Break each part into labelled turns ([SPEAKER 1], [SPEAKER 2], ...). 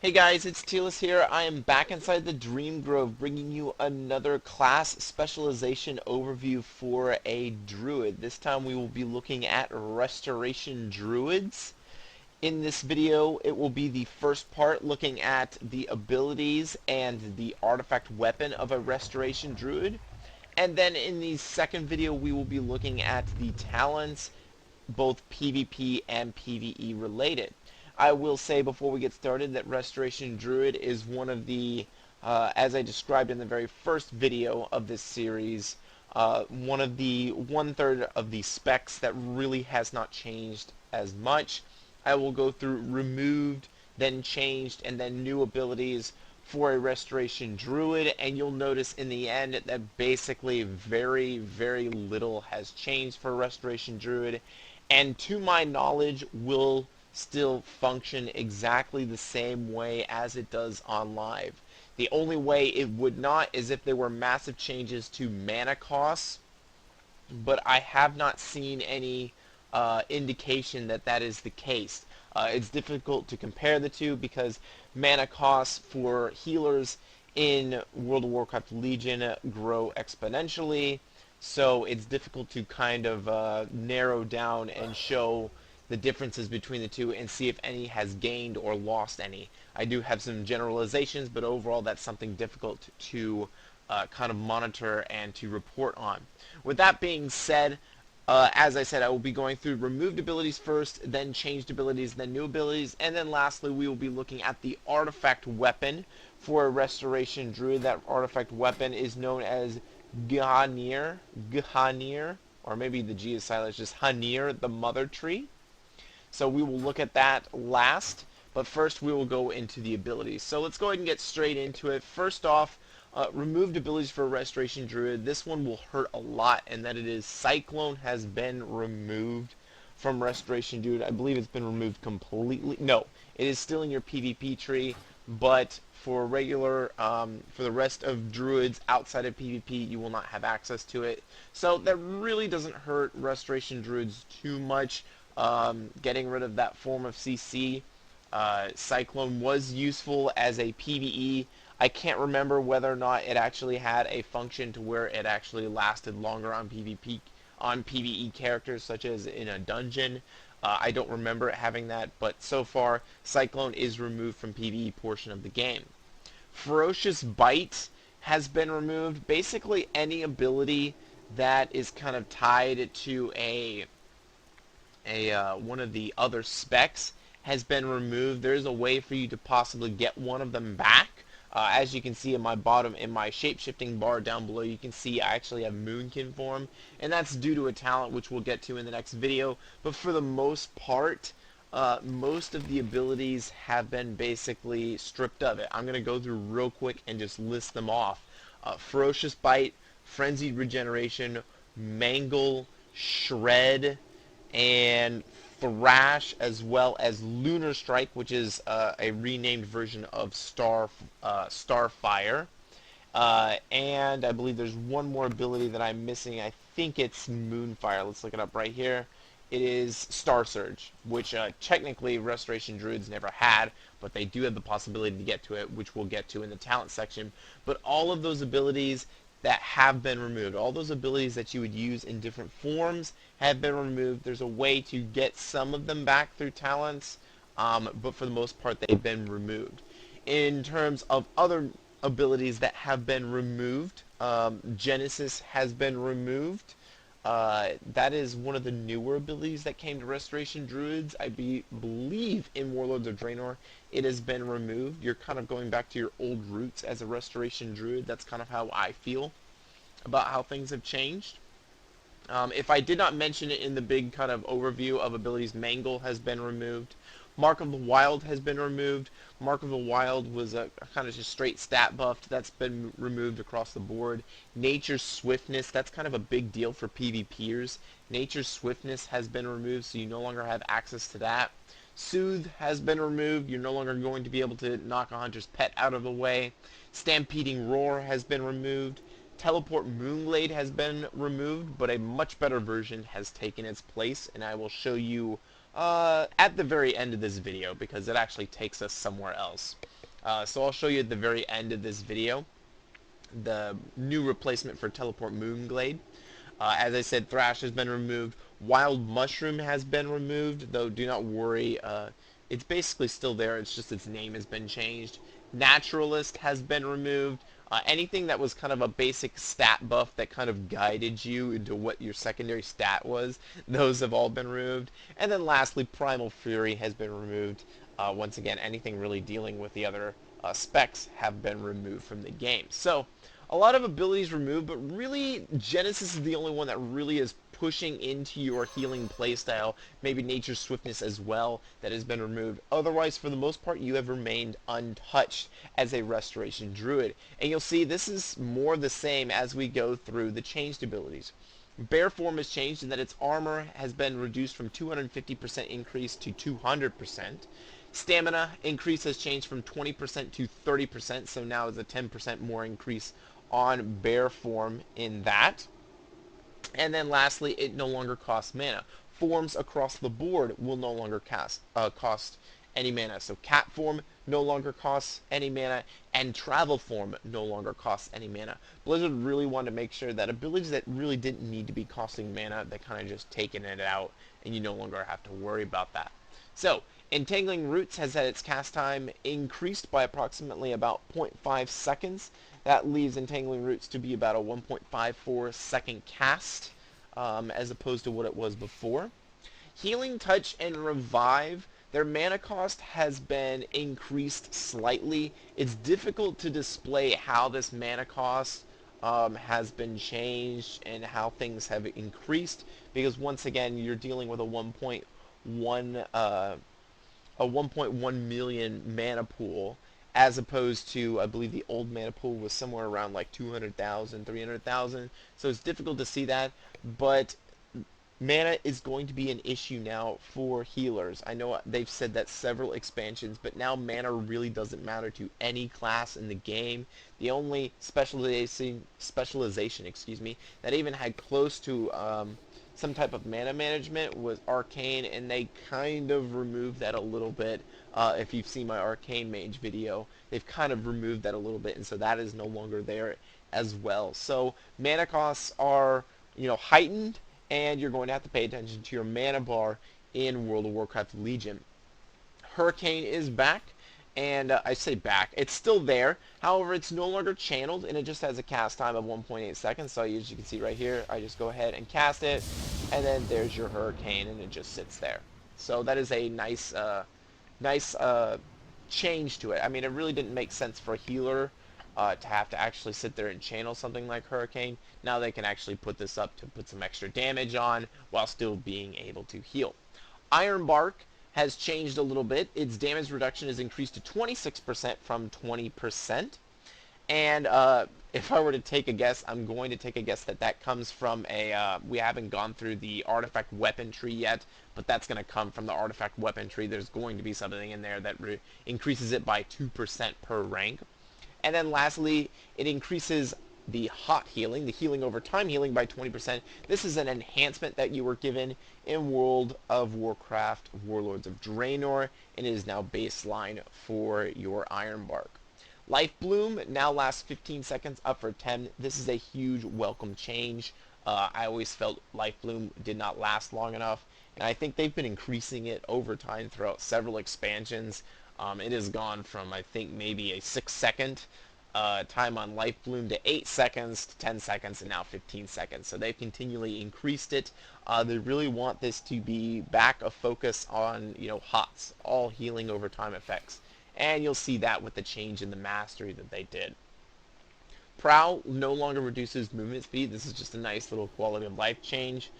[SPEAKER 1] Hey guys, it's Tealus here. I am back inside the Dream Grove bringing you another class specialization overview for a Druid. This time we will be looking at Restoration Druids. In this video, it will be the first part looking at the abilities and the artifact weapon of a Restoration Druid. And then in the second video, we will be looking at the talents, both PvP and PvE related. I will say before we get started that Restoration Druid is one of the, as I described in the very first video of this series, one of the 1/3 of the specs that really has not changed as much. I will go through removed, then changed, and then new abilities for a Restoration Druid, and you'll notice in the end that basically very, very little has changed for Restoration Druid, and to my knowledge will still function exactly the same way as it does on live. The only way it would not is if there were massive changes to mana costs, but I have not seen any indication that that is the case. It's difficult to compare the two because mana costs for healers in World of Warcraft Legion grow exponentially, so it's difficult to kind of narrow down and show the differences between the two and see if any has gained or lost any. I do have some generalizations, but overall that's something difficult to kind of monitor and to report on. With that being said, as I said, I will be going through removed abilities first, then changed abilities, then new abilities, and then lastly we will be looking at the artifact weapon for a Restoration Druid. That artifact weapon is known as Ghanir, or maybe the G is silent, it's just Hanir, the Mother Tree. So we will look at that last, but first we will go into the abilities. So let's go ahead and get straight into it. First off, removed abilities for Restoration Druid. This one will hurt a lot, and that it is Cyclone has been removed from Restoration Druid. I believe it's been removed completely. No, it is still in your PvP tree, but for regular, for the rest of Druids outside of PvP, you will not have access to it. So that really doesn't hurt Restoration Druids too much. Getting rid of that form of CC. Cyclone was useful as a PvE. I can't remember whether or not it actually had a function to where it actually lasted longer on PvE characters, such as in a dungeon. I don't remember it having that, but so far Cyclone is removed from PvE portion of the game. Ferocious Bite has been removed. Basically any ability that is kind of tied to one of the other specs has been removed. There's a way for you to possibly get one of them back. As you can see in my shape-shifting bar down below, you can see I actually have Moonkin form, and that's due to a talent which we'll get to in the next video. But for the most part, most of the abilities have been basically stripped of it. I'm going to go through real quick and just list them off. Ferocious Bite, Frenzied Regeneration, Mangle, Shred, and Thrash, as well as Lunar Strike, which is a renamed version of Starfire. And I believe there's one more ability that I'm missing. I think it's Moonfire. Let's look it up right here. It is Star Surge, which technically Restoration Druids never had, but they do have the possibility to get to it, which we'll get to in the talent section. But all of those abilities that have been removed, all those abilities that you would use in different forms have been removed. There's a way to get some of them back through talents, but for the most part they've been removed. In terms of other abilities that have been removed, Genesis has been removed. That is one of the newer abilities that came to Restoration Druids. I believe in Warlords of Draenor it has been removed. You're kind of going back to your old roots as a Restoration Druid. That's kind of how I feel about how things have changed. If I did not mention it in the big kind of overview of abilities, Mangle has been removed. Mark of the Wild has been removed. Mark of the Wild was a kind of just straight stat buff. That's been removed across the board. Nature's Swiftness, that's kind of a big deal for PvPers. Nature's Swiftness has been removed, so you no longer have access to that. Soothe has been removed. You're no longer going to be able to knock a hunter's pet out of the way. Stampeding Roar has been removed. Teleport Moonglade has been removed, but a much better version has taken its place, and I will show you At the very end of this video, because it actually takes us somewhere else. So I'll show you at the very end of this video the new replacement for Teleport Moonglade. As I said, Thrash has been removed. Wild Mushroom has been removed, though do not worry. It's basically still there. It's just its name has been changed. Naturalist has been removed. Anything that was kind of a basic stat buff that kind of guided you into what your secondary stat was, those have all been removed. And then lastly, Primal Fury has been removed. Once again, anything really dealing with the other specs have been removed from the game. So, a lot of abilities removed, but really Genesis is the only one that really is pushing into your healing playstyle, maybe Nature's Swiftness as well, that has been removed. Otherwise, for the most part, you have remained untouched as a Restoration Druid. And you'll see this is more the same as we go through the changed abilities. Bear form has changed in that its armor has been reduced from 250% increase to 200%. Stamina increase has changed from 20% to 30%, so now it's a 10% more increase on bear form in that. And then lastly, it no longer costs mana. Forms across the board will no longer cost any mana. So cat form no longer costs any mana, and travel form no longer costs any mana. Blizzard really wanted to make sure that abilities that really didn't need to be costing mana, they kind of just taken it out, and you no longer have to worry about that. So, Entangling Roots has had its cast time increased by approximately about 0.5 seconds. That leaves Entangling Roots to be about a 1.54 second cast, as opposed to what it was before. Healing Touch and Revive, their mana cost has been increased slightly. It's difficult to display how this mana cost has been changed and how things have increased, because once again you're dealing with a 1.1 million mana pool, as opposed to, I believe the old mana pool was somewhere around like 200,000, 300,000. So it's difficult to see that, but mana is going to be an issue now for healers. I know they've said that several expansions, but now mana really doesn't matter to any class in the game. The only specialization, that even had close to some type of mana management was Arcane, and they kind of removed that a little bit. If you've seen my Arcane Mage video, they've kind of removed that a little bit, and so that is no longer there as well. So mana costs are, heightened, and you're going to have to pay attention to your mana bar in World of Warcraft Legion. Hurricane is back, and I say back, it's still there. However, it's no longer channeled, and it just has a cast time of 1.8 seconds. So as you can see right here, I just go ahead and cast it, and then there's your Hurricane, and it just sits there. So that is a nice change to it. I mean, it really didn't make sense for a healer to have to actually sit there and channel something like Hurricane. Now they can actually put this up to put some extra damage on while still being able to heal. Iron Bark has changed a little bit. Its damage reduction is increased to 26% from 20%. And if I were to take a guess, I'm going to take a guess that that comes from a, we haven't gone through the artifact weapon tree yet, but that's going to come from the artifact weapon tree. There's going to be something in there that increases it by 2% per rank. And then lastly, it increases the hot healing, the healing over time healing, by 20%. This is an enhancement that you were given in World of Warcraft Warlords of Draenor, and it is now baseline for your Iron Bark. Life Bloom now lasts 15 seconds, up for 10. This is a huge welcome change. I always felt Life Bloom did not last long enough, and I think they've been increasing it over time throughout several expansions. It has gone from, I think, maybe a 6-second time on Life Bloom to 8 seconds to 10 seconds and now 15 seconds. So they've continually increased it. They really want this to be back a focus on, HOTS, all healing over time effects. And you'll see that with the change in the mastery that they did. Prowl no longer reduces movement speed. This is just a nice little quality of life change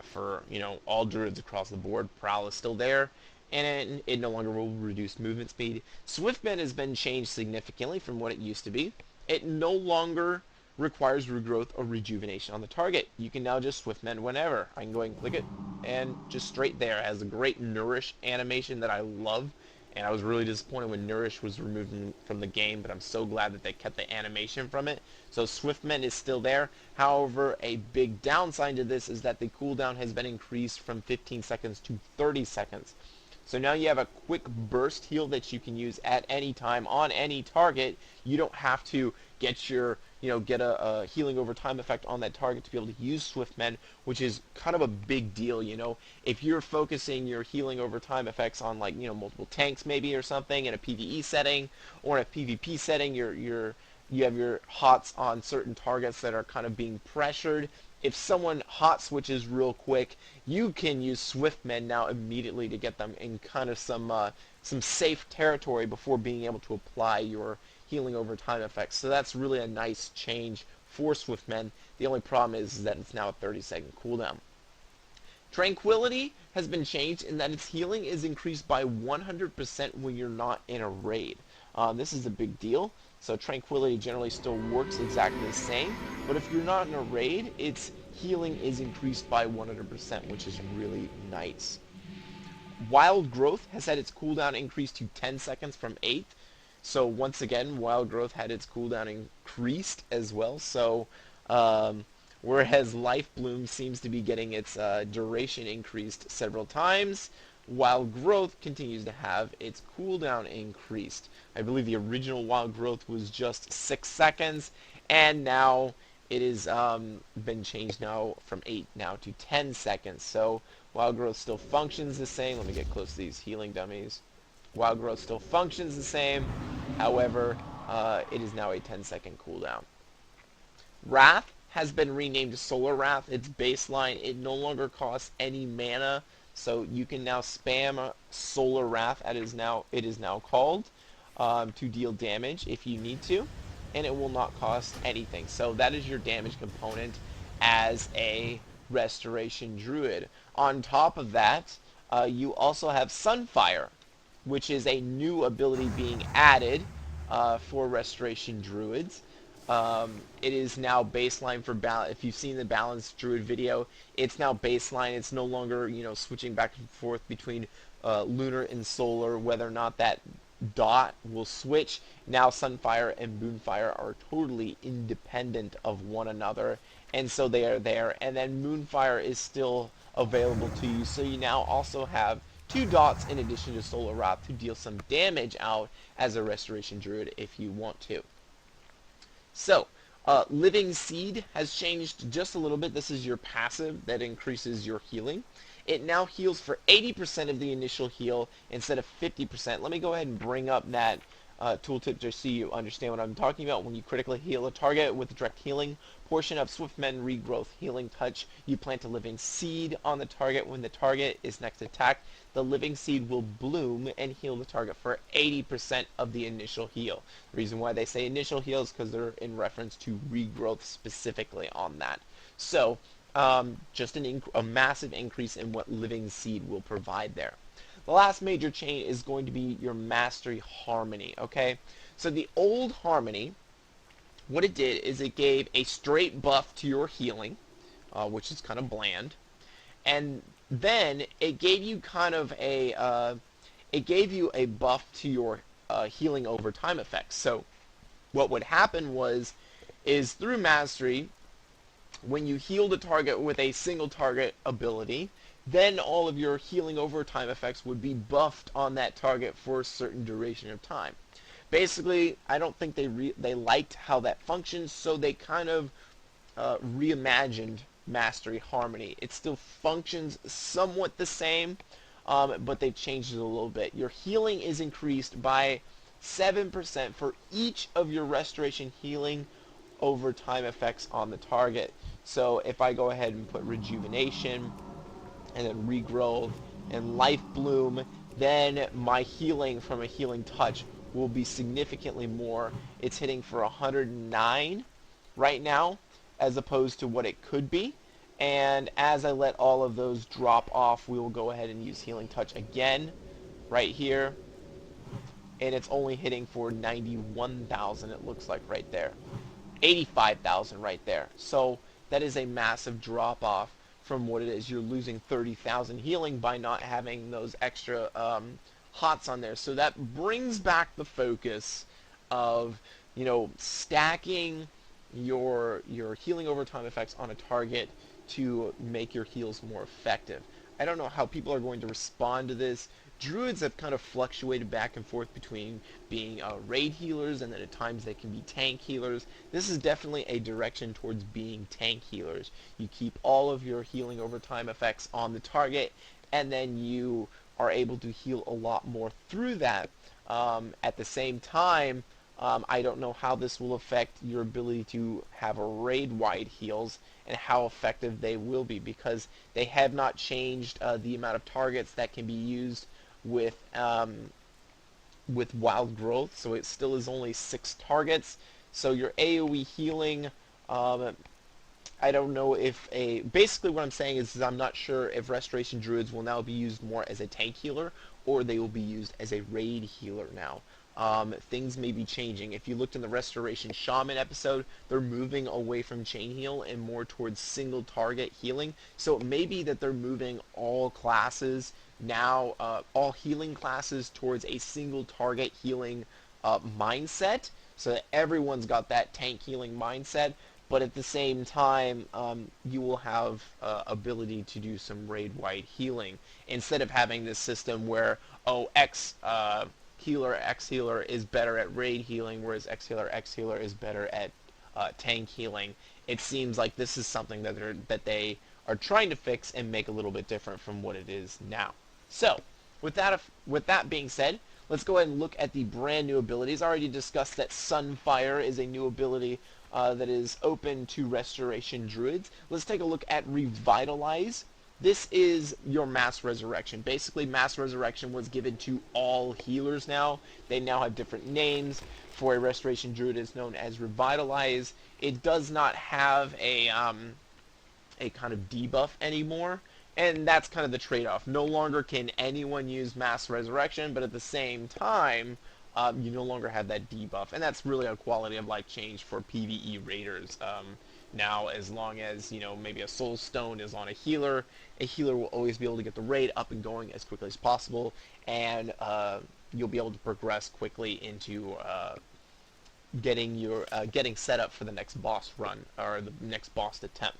[SPEAKER 1] for, all druids across the board. Prowl is still there, and it no longer will reduce movement speed. Swiftbend has been changed significantly from what it used to be. It no longer requires regrowth or rejuvenation on the target. You can now just Swiftbend whenever. I can go and click it, and just straight there. It has a great Nourish animation that I love. And I was really disappointed when Nourish was removed from the game, but I'm so glad that they kept the animation from it. So Swift Mend is still there. However, a big downside to this is that the cooldown has been increased from 15 seconds to 30 seconds. So now you have a quick burst heal that you can use at any time on any target. You don't have to get your, get a healing over time effect on that target to be able to use Swift Mend, which is kind of a big deal, If you're focusing your healing over time effects on multiple tanks maybe or something in a PvE setting or in a PvP setting, you have your hots on certain targets that are kind of being pressured. If someone hot switches real quick, you can use Swift Mend now immediately to get them in kind of some safe territory before being able to apply your healing over time effects. So that's really a nice change for Swift Mend. The only problem is that it's now a 30-second cooldown. Tranquility has been changed in that its healing is increased by 100% when you're not in a raid. This is a big deal. So Tranquility generally still works exactly the same, but if you're not in a raid, its healing is increased by 100%, which is really nice. Wild Growth has had its cooldown increased to 10 seconds from 8. So once again, Wild Growth had its cooldown increased as well. So whereas Life Bloom seems to be getting its duration increased several times, Wild Growth continues to have its cooldown increased. I believe the original Wild Growth was just 6 seconds, and now it has been changed now from 8 now to 10 seconds. So Wild Growth still functions the same. Let me get close to these healing dummies. Wild Growth still functions the same. However, it is now a 10-second cooldown. Wrath has been renamed to Solar Wrath. Its baseline, it no longer costs any mana, so you can now spam Solar Wrath, it is now called, to deal damage if you need to, and it will not cost anything. So that is your damage component as a Restoration Druid. On top of that, you also have Sunfire, which is a new ability being added for Restoration Druids. It is now baseline for if you've seen the Balanced Druid video, it's now baseline. It's no longer, switching back and forth between lunar and solar, whether or not that dot will switch. Now Sunfire and Moonfire are totally independent of one another, and so they are there. And then Moonfire is still available to you, so you now also have 2 dots in addition to Solar Wrath to deal some damage out as a Restoration Druid if you want to. So, Living Seed has changed just a little bit. This is your passive that increases your healing. It now heals for 80% of the initial heal instead of 50%. Let me go ahead and bring up that tooltip just so you understand what I'm talking about. When you critically heal a target with the direct healing portion of Swift Mend Regrowth Healing Touch, you plant a Living Seed on the target. When the target is next attacked, the Living Seed will bloom and heal the target for 80% of the initial heal. The reason why they say initial heal is because they're in reference to regrowth specifically on that. So, just a massive increase in what Living Seed will provide there. The last major change is going to be your Mastery Harmony, okay? So the old Harmony, what it did is it gave a straight buff to your healing, which is kind of bland, and then it gave you kind of a buff to your healing over time effects. So what would happen is through Mastery, when you healed a target with a single target ability, then all of your healing over time effects would be buffed on that target for a certain duration of time. Basically, I don't think they liked how that functions, so they kind of reimagined Mastery Harmony. It still functions somewhat the same, but they've changed it a little bit. Your healing is increased by 7% for each of your restoration healing over time effects on the target. So if I go ahead and put Rejuvenation, and then Regrowth, and Life Bloom, then my healing from a Healing Touch will be significantly more. It's hitting for 109 right now, as opposed to what it could be. And as I let all of those drop off, we will go ahead and use Healing Touch again, right here. And it's only hitting for 91,000, it looks like right there. 85,000 right there. So that is a massive drop off from what it is. You're losing 30,000 healing by not having those extra HOTS on there. So that brings back the focus of, stacking your healing overtime effects on a target to make your heals more effective. I don't know how people are going to respond to this. Druids have kind of fluctuated back and forth between being raid healers, and then at times they can be tank healers. This is definitely a direction towards being tank healers. You keep all of your healing overtime effects on the target, and then you are able to heal a lot more through that. At the same time, I don't know how this will affect your ability to have a raid-wide heals and how effective they will be, because they have not changed the amount of targets that can be used with wild growth, so it still is only 6 targets. So your AoE healing, I don't know if basically what I'm saying is I'm not sure if Restoration Druids will now be used more as a tank healer or they will be used as a raid healer now. Things may be changing. If you looked in the Restoration Shaman episode, they're moving away from chain heal and more towards single target healing. So it may be that they're moving all classes now, all healing classes towards a single target healing mindset, so that everyone's got that tank healing mindset. But at the same time, you will have ability to do some raid-wide healing instead of having this system where, X healer is better at raid healing, whereas X healer is better at tank healing. It seems like this is something that they are trying to fix and make a little bit different from what it is now. So, with that being said, let's go ahead and look at the brand new abilities. I already discussed that Sunfire is a new ability that is open to Restoration Druids. Let's take a look at Revitalize. This is your Mass Resurrection. Basically, Mass Resurrection was given to all healers now. They now have different names. For a Restoration Druid, it's known as Revitalize. It does not have a kind of debuff anymore, and that's kind of the trade-off. No longer can anyone use Mass Resurrection, but at the same time, you no longer have that debuff, and that's really a quality of life change for PvE raiders. Now, as long as, maybe a Soul Stone is on a healer will always be able to get the raid up and going as quickly as possible, and you'll be able to progress quickly into getting set up for the next boss run, or the next boss attempt.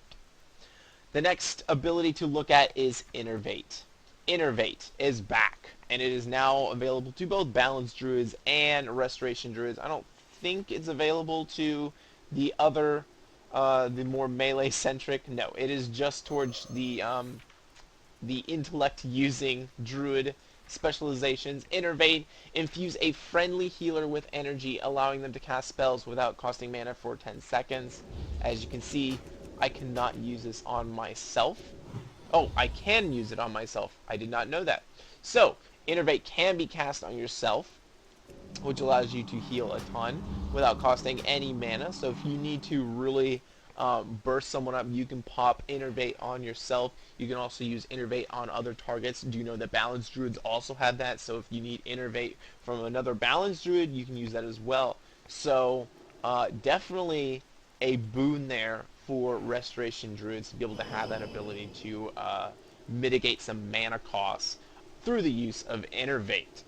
[SPEAKER 1] The next ability to look at is Innervate. Innervate is back, and it is now available to both Balanced Druids and Restoration Druids. I don't think it's available to the other, the more melee-centric. No, it is just towards the intellect-using Druid specializations. Innervate, infuse a friendly healer with energy, allowing them to cast spells without costing mana for 10 seconds. As you can see, I cannot use this on myself. Oh, I can use it on myself. I did not know that. So, Innervate can be cast on yourself, which allows you to heal a ton without costing any mana. So if you need to really burst someone up, you can pop Innervate on yourself. You can also use Innervate on other targets. Do you know that Balanced Druids also have that? So if you need Innervate from another Balanced Druid, you can use that as well. So definitely a boon there for Restoration Druids to be able to have that ability to mitigate some mana costs through the use of Innervate.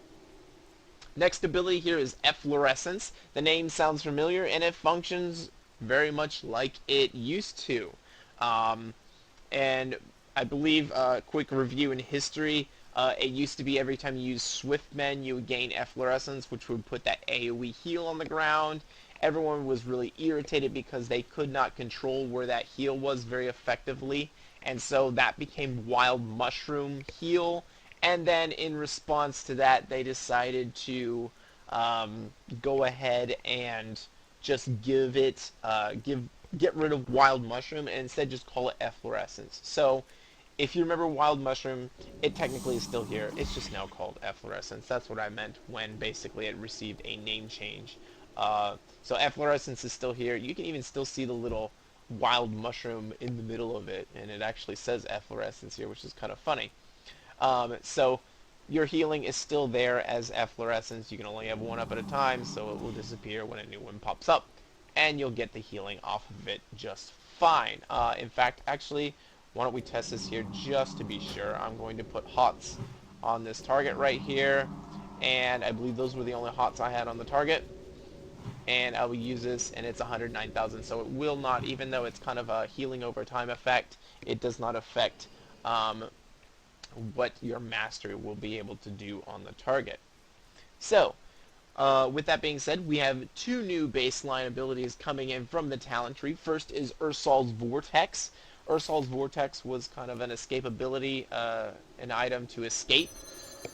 [SPEAKER 1] Next ability here is Efflorescence. The name sounds familiar, and it functions very much like it used to. And I believe, quick review in history, it used to be every time you use Swiftmen, you would gain Efflorescence, which would put that AoE heal on the ground. Everyone was really irritated because they could not control where that heal was very effectively, and so that became Wild Mushroom Heal. And then in response to that, they decided to go ahead and just get rid of Wild Mushroom and instead just call it Efflorescence. So if you remember Wild Mushroom, it technically is still here. It's just now called Efflorescence. That's what I meant when basically it received a name change. So Efflorescence is still here. You can even still see the little wild mushroom in the middle of it, and it actually says Efflorescence here, which is kind of funny. So your healing is still there as Efflorescence. You can only have one up at a time, so it will disappear when a new one pops up, and you'll get the healing off of it just fine. In fact, actually, why don't we test this here just to be sure. I'm going to put HOTS on this target right here. and I believe those were the only hots I had on the target. And I will use this, and it's 109,000, so it will not, even though it's kind of a healing over time effect, it does not affect what your mastery will be able to do on the target. So, with that being said, we have two new baseline abilities coming in from the talent tree. First is Ursol's Vortex. Ursol's Vortex was kind of an escape ability, an item to escape.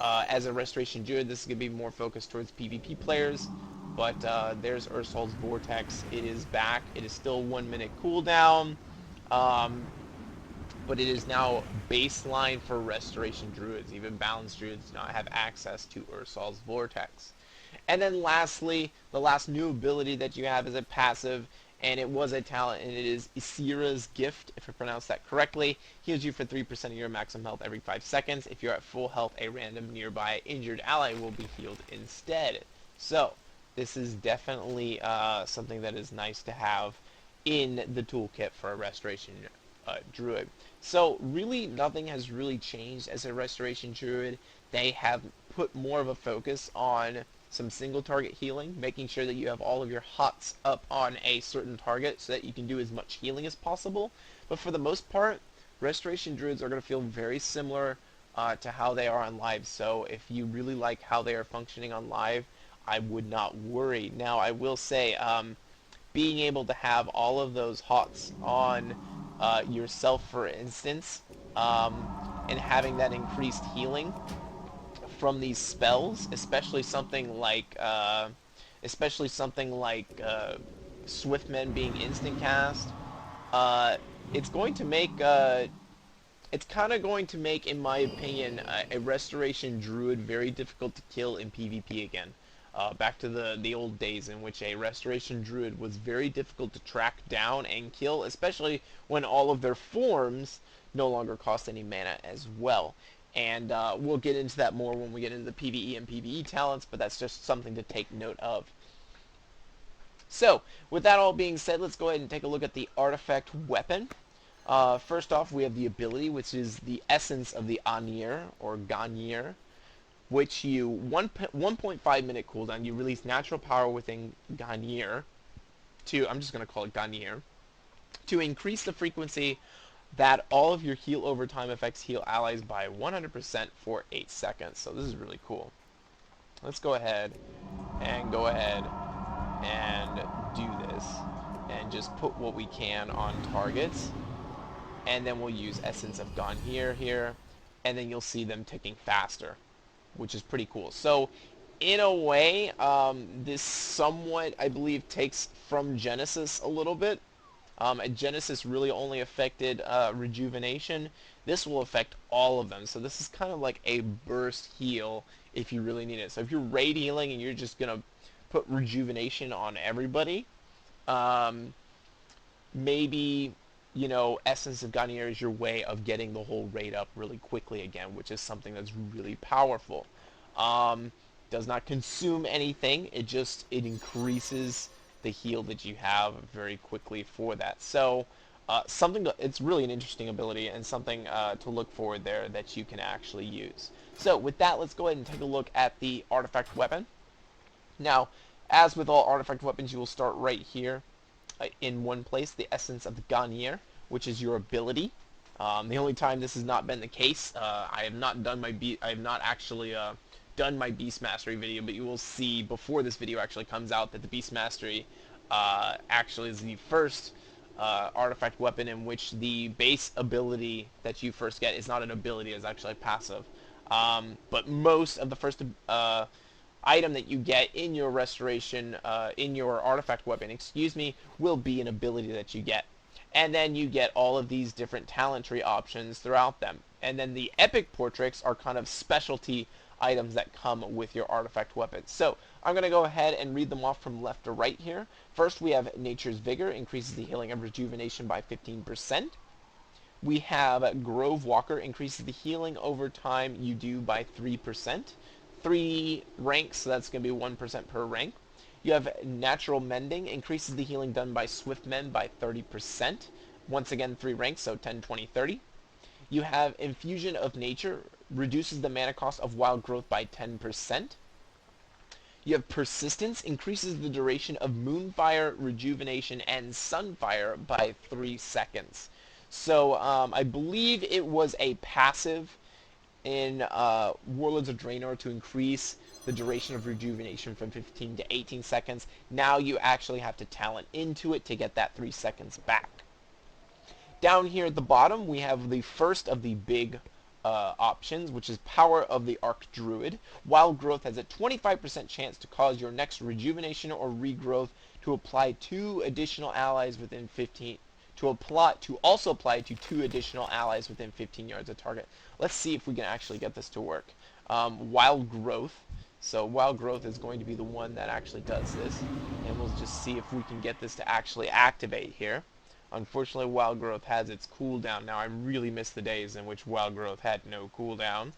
[SPEAKER 1] As a Restoration Druid, this is going to be more focused towards PvP players. But there's Ursol's Vortex. It is back. It is still 1 minute cooldown. But it is now baseline for Restoration Druids. Even Balanced Druids do not have access to Ursol's Vortex. And then lastly, the last new ability that you have is a passive, and it was a talent, and it is Isira's Gift, if I pronounced that correctly. Heals you for 3% of your maximum health every 5 seconds. If you're at full health, a random nearby injured ally will be healed instead. So, this is definitely something that is nice to have in the toolkit for a Restoration Druid. So really nothing has really changed as a Restoration Druid. They have put more of a focus on some single target healing, making sure that you have all of your hots up on a certain target so that you can do as much healing as possible. But for the most part, Restoration Druids are going to feel very similar to how they are on live. So if you really like how they are functioning on live, I would not worry. Now I will say, being able to have all of those hots on yourself, for instance, and having that increased healing from these spells, especially something like Swiftmen being instant cast, it's going to make it's kind of going to make, in my opinion, a Restoration Druid very difficult to kill in PvP again. Back to the old days in which a Restoration Druid was very difficult to track down and kill, especially when all of their forms no longer cost any mana as well. And we'll get into that more when we get into the PvE and PvE talents, but that's just something to take note of. So, with that all being said, let's go ahead and take a look at the artifact weapon. First off, we have the ability, which is the essence of the Anir, or Ganir, which you 1.5 minute cooldown. You release natural power within Ganir I'm just going to call it Ganir, to increase the frequency that all of your heal over time effects heal allies by 100% for 8 seconds. So this is really cool. Let's go ahead and do this and just put what we can on targets, and then we'll use Essence of Ganir here, and then you'll see them ticking faster, which is pretty cool. So in a way, this somewhat, I believe, takes from Genesis a little bit. Genesis really only affected rejuvenation. This will affect all of them. So this is kind of like a burst heal if you really need it. So if you're raid healing and you're just going to put rejuvenation on everybody, maybe, you know, Essence of Ganir is your way of getting the whole raid up really quickly again, which is something that's really powerful. Does not consume anything. It increases the heal that you have very quickly for that. So it's really an interesting ability and something to look forward there that you can actually use. So with that, let's go ahead and take a look at the artifact weapon. Now, as with all artifact weapons, you will start right here in one place, the Essence of the Ganir, which is your ability. The only time this has not been the case, I have not actually done my Beast Mastery video, but you will see before this video actually comes out that the Beast Mastery actually is the first artifact weapon in which the base ability that you first get is not an ability, it's actually passive. But most of the first item that you get in your restoration, in your artifact weapon, will be an ability that you get. And then you get all of these different talent tree options throughout them. And then the epic portraits are kind of specialty items that come with your artifact weapon. So I'm going to go ahead and read them off from left to right here. First, we have Nature's Vigor, increases the healing and rejuvenation by 15%. We have Grove Walker, increases the healing over time you do by 3%. 3 ranks, so that's going to be 1% per rank. You have Natural Mending, increases the healing done by Swiftmen by 30%. Once again, 3 ranks, so 10, 20, 30. You have Infusion of Nature, reduces the mana cost of Wild Growth by 10%. You have Persistence, increases the duration of Moonfire, Rejuvenation, and Sunfire by 3 seconds. So I believe it was a passive in Warlords of Draenor to increase the duration of Rejuvenation from 15 to 18 seconds. Now you actually have to talent into it to get that 3 seconds back. Down here at the bottom, we have the first of the big options, which is Power of the Archdruid. Wild Growth has a 25% chance to cause your next rejuvenation or regrowth to apply 2 additional allies within 15 to also apply to 2 additional allies within 15 yards of target. Let's see if we can actually get this to work. Wild Growth. So Wild Growth is going to be the one that actually does this, and we'll just see if we can get this to actually activate here. Unfortunately, Wild Growth has its cooldown. Now, I really miss the days in which Wild Growth had no cooldown.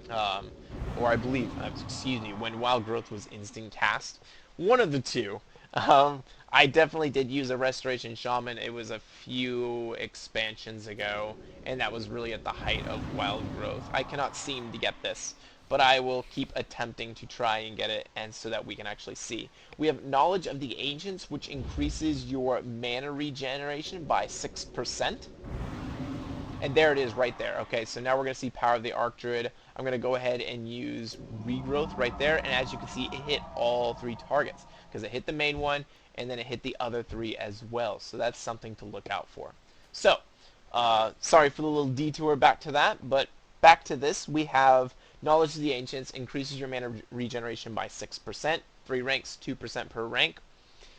[SPEAKER 1] Or I believe, excuse me, when Wild Growth was instant cast. One of the two. I definitely did use a Restoration Shaman. It was a few expansions ago, and that was really at the height of Wild Growth. I cannot seem to get this, but I will keep attempting to try and get it, and so that we can actually see. We have Knowledge of the Ancients, which increases your mana regeneration by 6%. And there it is right there. Okay, so now we're going to see Power of the Archdruid. I'm going to go ahead and use Regrowth right there, and as you can see, it hit all 3 targets, because it hit the main one, and then it hit the other 3 as well. So that's something to look out for. So, sorry for the little detour back to that, but back to this, we have Knowledge of the Ancients increases your mana regeneration by 6%, 3 ranks, 2% per rank.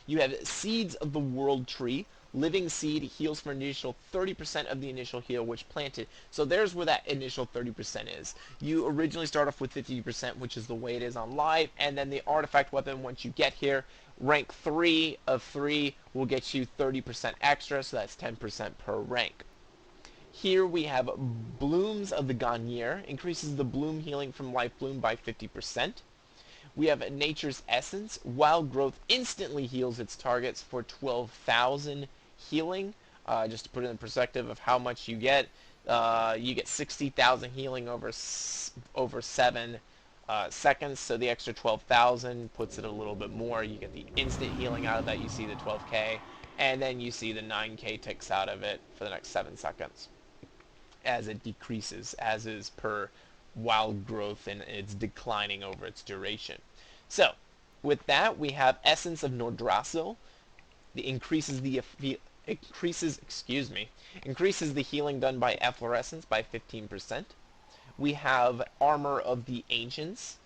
[SPEAKER 1] You have Seeds of the World Tree. Living Seed heals for an initial 30% of the initial heal which planted. So there's where that initial 30% is. You originally start off with 50%, which is the way it is on live, and then the artifact weapon, once you get here, rank 3 of 3 will get you 30% extra, so that's 10% per rank. Here we have Blooms of the Ganir, increases the bloom healing from Life Bloom by 50%. We have Nature's Essence. Wild Growth instantly heals its targets for 12,000 healing. Just to put it in perspective of how much you get 60,000 healing over 7 seconds, so the extra 12,000 puts it a little bit more. You get the instant healing out of that. You see the 12k, and then you see the 9k ticks out of it for the next 7 seconds as it decreases, as is per Wild Growth, and it's declining over its duration. So, with that, we have Essence of Nordrassil. Increases the healing done by efflorescence by 15%. We have Armor of the Ancients.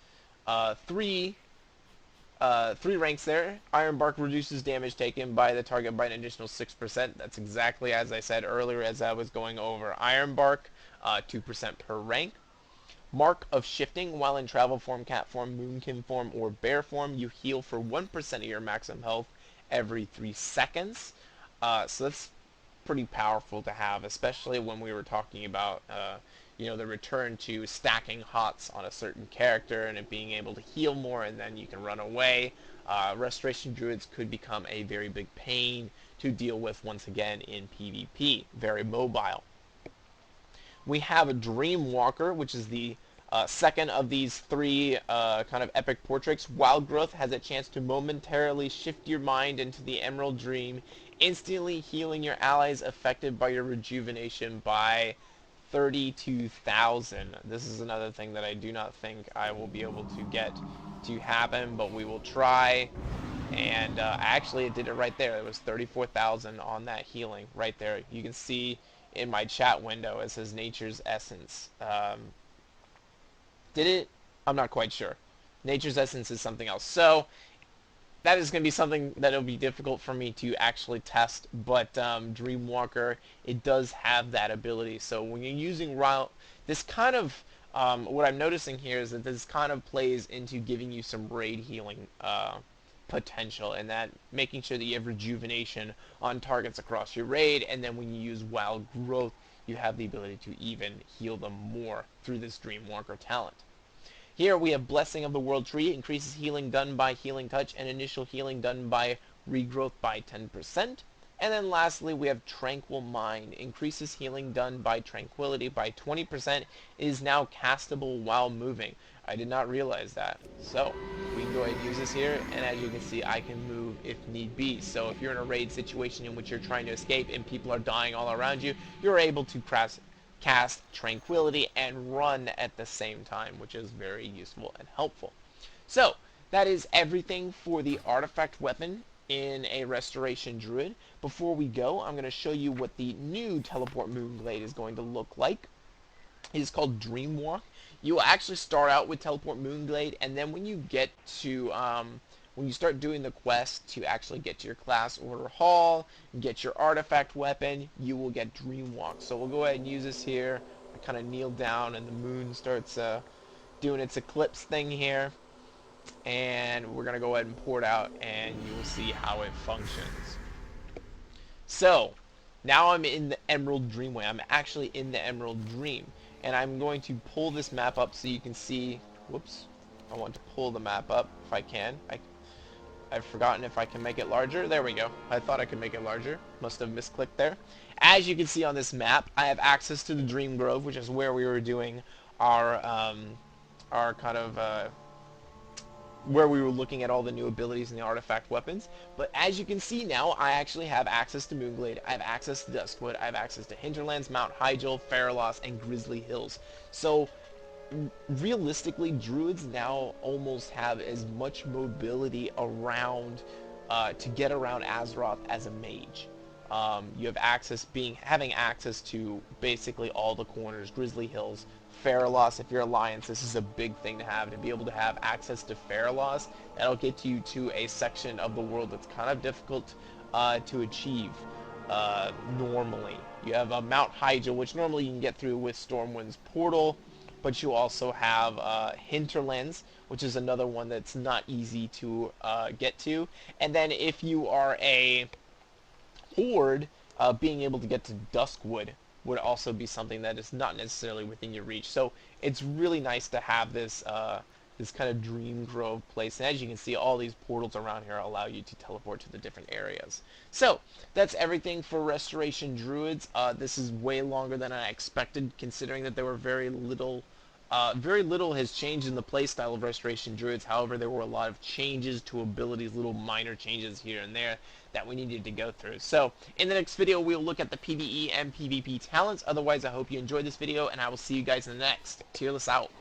[SPEAKER 1] 3 ranks there. Iron Bark reduces damage taken by the target by an additional 6%. That's exactly as I said earlier as I was going over Iron Bark. 2% per rank. Mark of Shifting. While in travel form, cat form, moonkin form, or bear form, you heal for 1% of your maximum health every 3 seconds. So that's pretty powerful to have, especially when we were talking about the return to stacking hots on a certain character and it being able to heal more, and then you can run away. Restoration Druids could become a very big pain to deal with once again in PvP. Very mobile. We have a Dreamwalker, which is the second of these 3 kind of epic portraits. Wild Growth has a chance to momentarily shift your mind into the Emerald Dream, instantly healing your allies affected by your rejuvenation by 32,000. This is another thing that I do not think I will be able to get to happen, but we will try. And actually, it did it right there. It was 34,000 on that healing right there. You can see in my chat window it says Nature's Essence. Did it? I'm not quite sure. Nature's Essence is something else. So that is going to be something that it'll be difficult for me to actually test, but Dreamwalker, it does have that ability. So when you're using this kind of, what I'm noticing here is that this kind of plays into giving you some raid healing potential, and that making sure that you have rejuvenation on targets across your raid, and then when you use Wild Growth, you have the ability to even heal them more through this Dreamwalker talent. Here we have Blessing of the World Tree, increases healing done by Healing Touch and initial healing done by Regrowth by 10%. And then lastly, we have Tranquil Mind. Increases healing done by Tranquility by 20%. Is now castable while moving. I did not realize that. So, we can go ahead and use this here, and as you can see, I can move if need be. So if you're in a raid situation in which you're trying to escape and people are dying all around you, you're able to cast Tranquility and run at the same time, which is very useful and helpful. So, that is everything for the artifact weapon in a Restoration Druid. Before we go, I'm going to show you what the new Teleport Moonglade is going to look like. It is called Dreamwalk. You will actually start out with Teleport Moonglade, and then when you get to, when you start doing the quest to actually get to your class order hall, and get your artifact weapon, you will get Dreamwalk. So we'll go ahead and use this here. I kind of kneel down, and the moon starts doing its eclipse thing here. And we're going to go ahead and pour it out, and you will see how it functions. So, now I'm in the Emerald Dreamway. I'm actually in the Emerald Dream. And I'm going to pull this map up so you can see... Whoops. I want to pull the map up if I can. I've forgotten if I can make it larger. There we go. I thought I could make it larger. Must have misclicked there. As you can see on this map, I have access to the Dream Grove, which is where we were doing our kind of... where we were looking at all the new abilities and the artifact weapons. But as you can see now, I actually have access to Moonglade, I have access to Duskwood, I have access to Hinterlands, Mount Hyjal, Faralos, and Grizzly Hills. So, realistically, Druids now almost have as much mobility around, to get around Azeroth as a mage. You have having access to basically all the corners, Grizzly Hills, Faralos. If you're Alliance, this is a big thing to be able to have access to Faralos. That'll get you to a section of the world that's kind of difficult to achieve normally. You have Mount Hyjal, which normally you can get through with Stormwind's Portal, but you also have Hinterlands, which is another one that's not easy to get to. And then if you are a Horde, being able to get to Duskwood would also be something that is not necessarily within your reach. So it's really nice to have this this kind of Dream Grove place. And as you can see, all these portals around here allow you to teleport to the different areas. So that's everything for Restoration Druids. This is way longer than I expected, considering that there were very little has changed in the playstyle of Restoration Druids. However, there were a lot of changes to abilities, little minor changes here and there that we needed to go through. So, in the next video, we'll look at the PvE and PvP talents. Otherwise, I hope you enjoyed this video, and I will see you guys in the next. Tearless out.